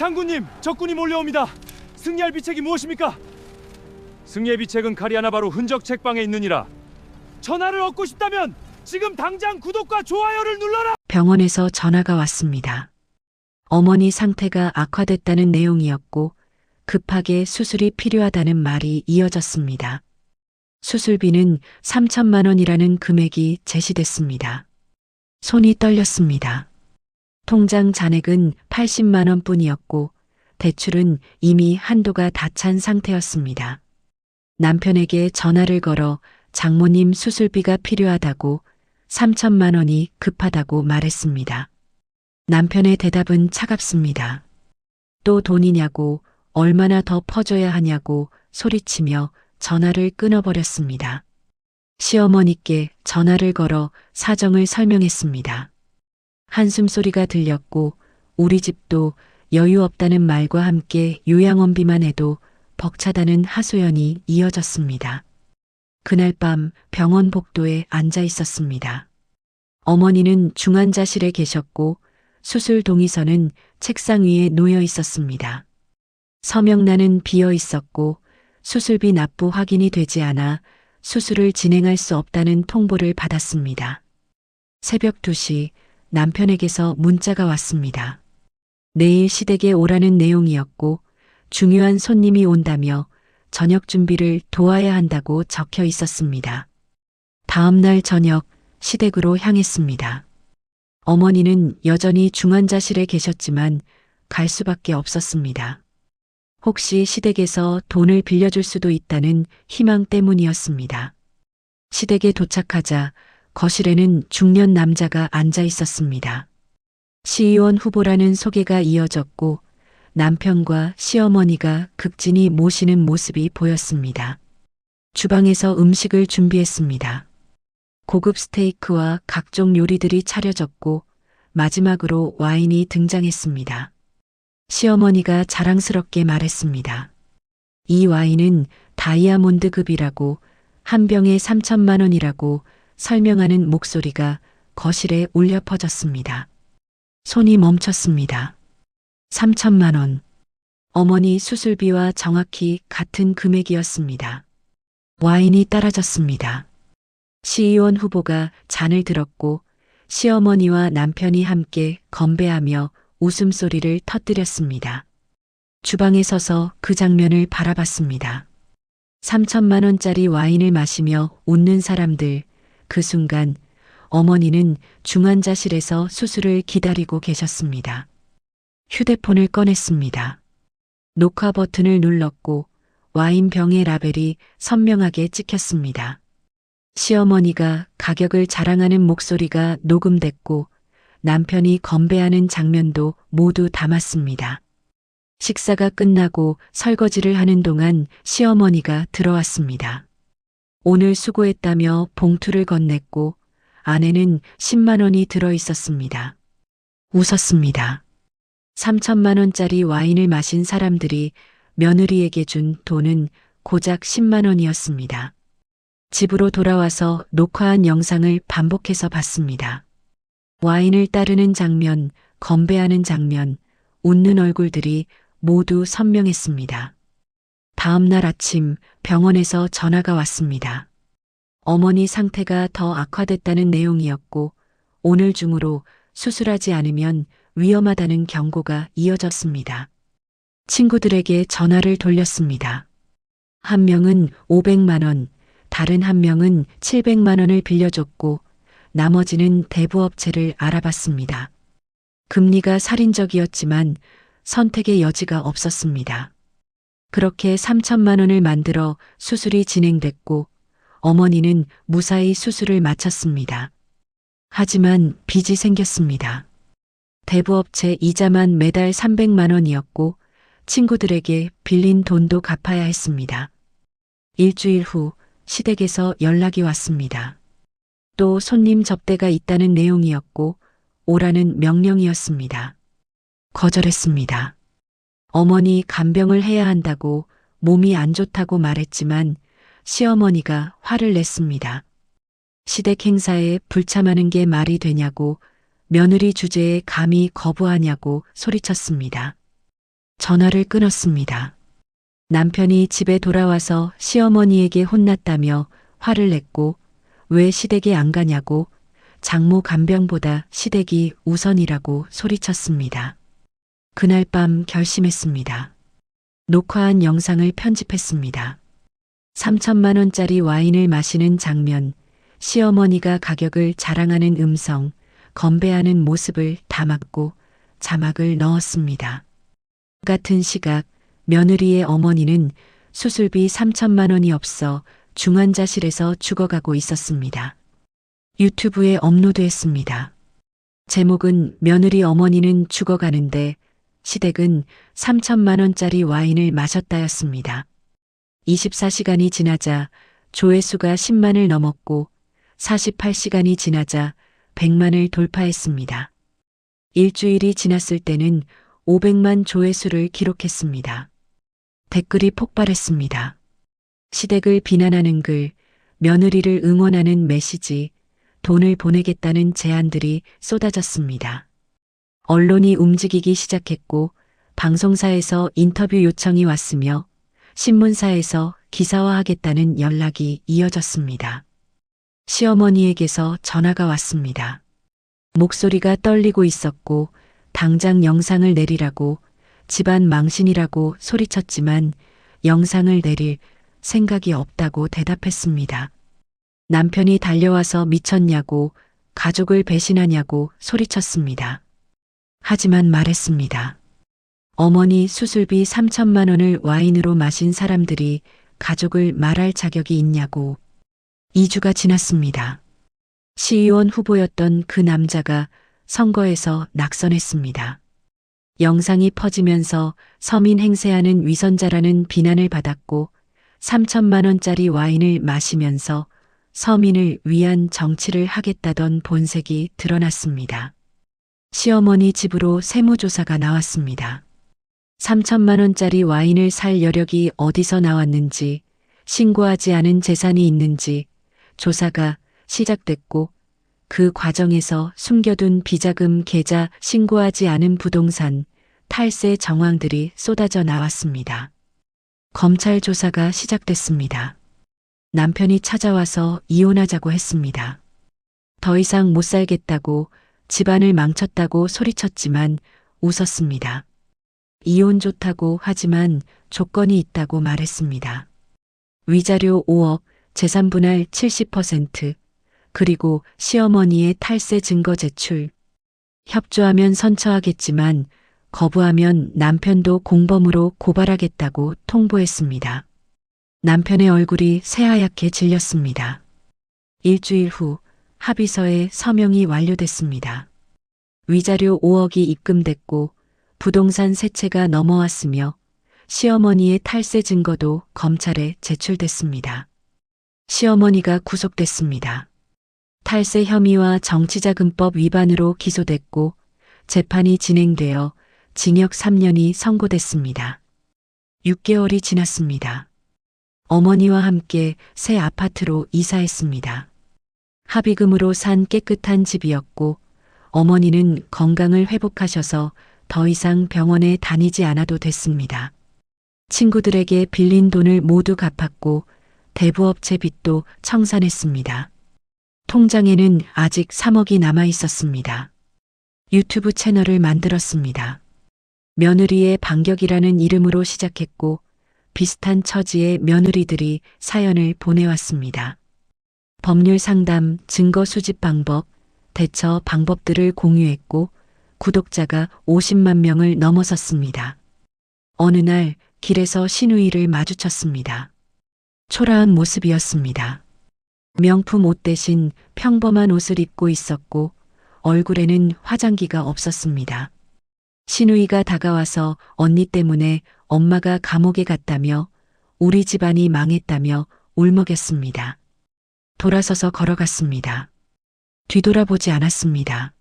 장군님, 적군이 몰려옵니다. 승리할 비책이 무엇입니까? 승리의 비책은 가리하나 바로 흔적 책방에 있느니라. 전하를 얻고 싶다면 지금 당장 구독과 좋아요를 눌러라. 병원에서 전화가 왔습니다. 어머니 상태가 악화됐다는 내용이었고 급하게 수술이 필요하다는 말이 이어졌습니다. 수술비는 3천만 원이라는 금액이 제시됐습니다. 손이 떨렸습니다. 통장 잔액은 80만 원뿐이었고 대출은 이미 한도가 다 찬 상태였습니다. 남편에게 전화를 걸어 장모님 수술비가 필요하다고 3천만 원이 급하다고 말했습니다. 남편의 대답은 차갑습니다. 또 돈이냐고, 얼마나 더 퍼줘야 하냐고 소리치며 전화를 끊어버렸습니다. 시어머니께 전화를 걸어 사정을 설명했습니다. 한숨소리가 들렸고 우리 집도 여유 없다는 말과 함께 요양원비만 해도 벅차다는 하소연이 이어졌습니다. 그날 밤 병원 복도에 앉아 있었습니다. 어머니는 중환자실에 계셨고 수술 동의서는 책상 위에 놓여 있었습니다. 서명란은 비어 있었고 수술비 납부 확인이 되지 않아 수술을 진행할 수 없다는 통보를 받았습니다. 새벽 2시 남편에게서 문자가 왔습니다. 내일 시댁에 오라는 내용이었고 중요한 손님이 온다며 저녁 준비를 도와야 한다고 적혀 있었습니다. 다음 날 저녁 시댁으로 향했습니다. 어머니는 여전히 중환자실에 계셨지만 갈 수밖에 없었습니다. 혹시 시댁에서 돈을 빌려줄 수도 있다는 희망 때문이었습니다. 시댁에 도착하자 거실에는 중년 남자가 앉아 있었습니다. 시의원 후보라는 소개가 이어졌고 남편과 시어머니가 극진히 모시는 모습이 보였습니다. 주방에서 음식을 준비했습니다. 고급 스테이크와 각종 요리들이 차려졌고 마지막으로 와인이 등장했습니다. 시어머니가 자랑스럽게 말했습니다. 이 와인은 다이아몬드급이라고 한 병에 3천만 원이라고 설명하는 목소리가 거실에 울려 퍼졌습니다. 손이 멈췄습니다. 3천만 원. 어머니 수술비와 정확히 같은 금액이었습니다. 와인이 따라졌습니다. 시의원 후보가 잔을 들었고 시어머니와 남편이 함께 건배하며 웃음소리를 터뜨렸습니다. 주방에 서서 그 장면을 바라봤습니다. 3천만 원짜리 와인을 마시며 웃는 사람들. 그 순간 어머니는 중환자실에서 수술을 기다리고 계셨습니다. 휴대폰을 꺼냈습니다. 녹화 버튼을 눌렀고 와인병의 라벨이 선명하게 찍혔습니다. 시어머니가 가격을 자랑하는 목소리가 녹음됐고 남편이 건배하는 장면도 모두 담았습니다. 식사가 끝나고 설거지를 하는 동안 시어머니가 들어왔습니다. 오늘 수고했다며 봉투를 건넸고 안에는 10만 원이 들어 있었습니다. 웃었습니다. 3천만 원짜리 와인을 마신 사람들이 며느리에게 준 돈은 고작 10만 원이었습니다. 집으로 돌아와서 녹화한 영상을 반복해서 봤습니다. 와인을 따르는 장면, 건배하는 장면, 웃는 얼굴들이 모두 선명했습니다. 다음 날 아침 병원에서 전화가 왔습니다. 어머니 상태가 더 악화됐다는 내용이었고 오늘 중으로 수술하지 않으면 위험하다는 경고가 이어졌습니다. 친구들에게 전화를 돌렸습니다. 한 명은 500만 원, 다른 한 명은 700만 원을 빌려줬고 나머지는 대부업체를 알아봤습니다. 금리가 살인적이었지만 선택의 여지가 없었습니다. 그렇게 3천만 원을 만들어 수술이 진행됐고 어머니는 무사히 수술을 마쳤습니다. 하지만 빚이 생겼습니다. 대부업체 이자만 매달 300만 원이었고 친구들에게 빌린 돈도 갚아야 했습니다. 일주일 후 시댁에서 연락이 왔습니다. 또 손님 접대가 있다는 내용이었고 오라는 명령이었습니다. 거절했습니다. 어머니 간병을 해야 한다고 몸이 안 좋다고 말했지만 시어머니가 화를 냈습니다. 시댁 행사에 불참하는 게 말이 되냐고 며느리 주제에 감히 거부하냐고 소리쳤습니다. 전화를 끊었습니다. 남편이 집에 돌아와서 시어머니에게 혼났다며 화를 냈고 왜 시댁에 안 가냐고 장모 간병보다 시댁이 우선이라고 소리쳤습니다. 그날 밤 결심했습니다. 녹화한 영상을 편집했습니다. 3천만 원짜리 와인을 마시는 장면, 시어머니가 가격을 자랑하는 음성, 건배하는 모습을 담았고 자막을 넣었습니다. 같은 시각 며느리의 어머니는 수술비 3천만 원이 없어 중환자실에서 죽어가고 있었습니다. 유튜브에 업로드했습니다. 제목은 며느리 어머니는 죽어가는데 시댁은 3천만 원짜리 와인을 마셨다였습니다. 24시간이 지나자 조회수가 10만을 넘었고 48시간이 지나자 100만을 돌파했습니다. 일주일이 지났을 때는 500만 조회수를 기록했습니다. 댓글이 폭발했습니다. 시댁을 비난하는 글, 며느리를 응원하는 메시지, 돈을 보내겠다는 제안들이 쏟아졌습니다. 언론이 움직이기 시작했고 방송사에서 인터뷰 요청이 왔으며 신문사에서 기사화하겠다는 연락이 이어졌습니다. 시어머니에게서 전화가 왔습니다. 목소리가 떨리고 있었고 당장 영상을 내리라고 집안 망신이라고 소리쳤지만 영상을 내릴 생각이 없다고 대답했습니다. 남편이 달려와서 미쳤냐고 가족을 배신하냐고 소리쳤습니다. 하지만 말했습니다. 어머니 수술비 3천만 원을 와인으로 마신 사람들이 가족을 말할 자격이 있냐고. 2주가 지났습니다. 시의원 후보였던 그 남자가 선거에서 낙선했습니다. 영상이 퍼지면서 서민 행세하는 위선자라는 비난을 받았고 3천만 원짜리 와인을 마시면서 서민을 위한 정치를 하겠다던 본색이 드러났습니다. 시어머니 집으로 세무조사가 나왔습니다. 3천만 원짜리 와인을 살 여력이 어디서 나왔는지, 신고하지 않은 재산이 있는지 조사가 시작됐고 그 과정에서 숨겨둔 비자금 계좌, 신고하지 않은 부동산, 탈세 정황들이 쏟아져 나왔습니다. 검찰 조사가 시작됐습니다. 남편이 찾아와서 이혼하자고 했습니다. 더 이상 못 살겠다고 집안을 망쳤다고 소리쳤지만 웃었습니다. 이혼 좋다고 하지만 조건이 있다고 말했습니다. 위자료 5억, 재산 분할 70%, 그리고 시어머니의 탈세 증거 제출. 협조하면 선처하겠지만 거부하면 남편도 공범으로 고발하겠다고 통보했습니다. 남편의 얼굴이 새하얗게 질렸습니다. 일주일 후 합의서에 서명이 완료됐습니다. 위자료 5억이 입금됐고 부동산 세 채가 넘어왔으며 시어머니의 탈세 증거도 검찰에 제출됐습니다. 시어머니가 구속됐습니다. 탈세 혐의와 정치자금법 위반으로 기소됐고 재판이 진행되어 징역 3년이 선고됐습니다. 6개월이 지났습니다. 어머니와 함께 새 아파트로 이사했습니다. 합의금으로 산 깨끗한 집이었고 어머니는 건강을 회복하셔서 더 이상 병원에 다니지 않아도 됐습니다. 친구들에게 빌린 돈을 모두 갚았고 대부업체 빚도 청산했습니다. 통장에는 아직 3억이 남아 있었습니다. 유튜브 채널을 만들었습니다. 며느리의 반격이라는 이름으로 시작했고 비슷한 처지의 며느리들이 사연을 보내왔습니다. 법률 상담, 증거 수집 방법, 대처 방법들을 공유했고 구독자가 50만 명을 넘어섰습니다. 어느 날 길에서 신우이를 마주쳤습니다. 초라한 모습이었습니다. 명품 옷 대신 평범한 옷을 입고 있었고 얼굴에는 화장기가 없었습니다. 신우이가 다가와서 언니 때문에 엄마가 감옥에 갔다며 우리 집안이 망했다며 울먹였습니다. 돌아서서 걸어갔습니다. 뒤돌아보지 않았습니다.